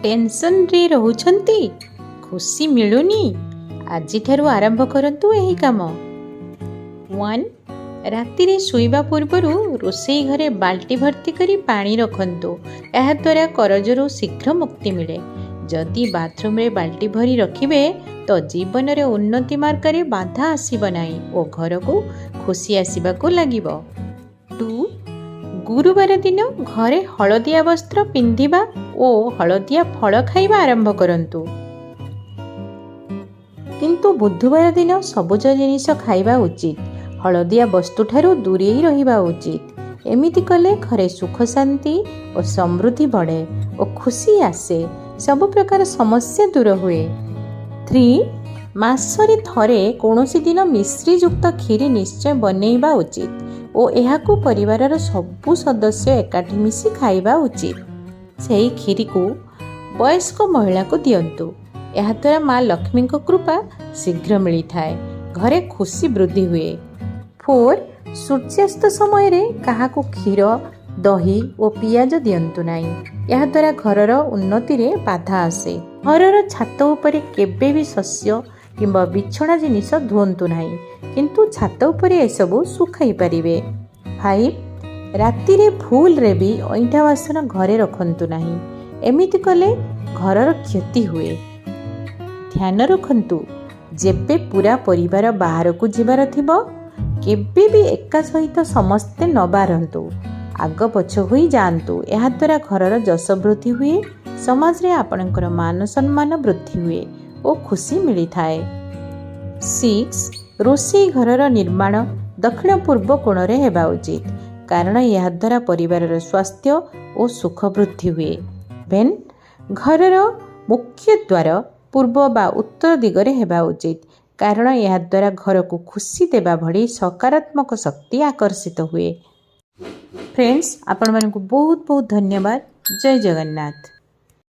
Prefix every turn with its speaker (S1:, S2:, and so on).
S1: Tension रे रहउछंती खुशी मिलुनी आजिठारु आरंभ करंतु एही काम। 1 राति रे शोइबा पूर्वरु रोषेई घरे बाल्टी भर्ती करी पानी रखंतु। एहा द्वारा करजरु शीघ्र मुक्ति मिले। जदि बाथरूम रे बाल्टी भरी रखिबे तो जीवन रे उन्नति मार्गरे बाधा आसीब नाही ओ घर को खुशी आसीबाको लागिबो। 2 गुरुवार दिन घरे हलदिया वस्त्र पिंधिबा ओ हलदिया फल खाइबा आरंभ करंतु। किंतु बुधवार दिन सबुज जिनिस खाइबा उचित। हलदिया वस्तु ठारू दूरेई रहिबा उचित। एमिति कले घरे सुख शांति और समृद्धि बढ़े और खुशी आसे। सब प्रकार समस्या दूर हुए। 3 मासरे थरे कौनसी दिन मिश्री युक्त खीरी निश्चय बनैबा उचित और एहाकू परिवारर सबु सदस्य एकाठी मिसी खाइबा उचित। सेही खीरी को वयस्क महिला को दियंतु। एहा द्वारा माँ लक्ष्मी को कृपा शीघ्र मिली थाए। घरे खुशी वृद्धि हुए। 4 सूर्यास्त समय रे काहाकू क्षीर दही और पियाज दियंतु नाही। एहा द्वारा घरर उन्नति रे बाधा आसे। घरर छात उपरे केबे भी शस्य किंबा बिछड़ा जिनिस धुअंतु नाही किंतु छात उपरे एसबु सुखाई पारिबे। 5 राति रे भूल रे भी ऐंठा बासन घरे रखंतु नाही। एमिति कले घरर क्षति हुए। ध्यान रखंतु जेबे पूरा परिवार बाहर को जीवार थिबो केबे भी एका सहित समस्ते न बारंतु। आग पछ होई जांतु। एहा द्वारा घरर जस वृद्धि हुए। समाज रे आपणकर मान सम्मान वृद्धि हुए और खुशी मिली थाए। 6 रोषेई घरर निर्माण दक्षिण पूर्व कोण रे हेबा उचित कारण एहा द्वारा परिवारर स्वास्थ्य और सुख वृद्धि हुए। बेन घरर मुख्य द्वार पूर्व बा उत्तर दिगरे हेबा उचित कारण एहा द्वारा घर को खुशी देबा भली सकारात्मक शक्ति आकर्षित हुए। फ्रेंड्स आपण मानकु बहुत बहुत धन्यवाद। जय जगन्नाथ।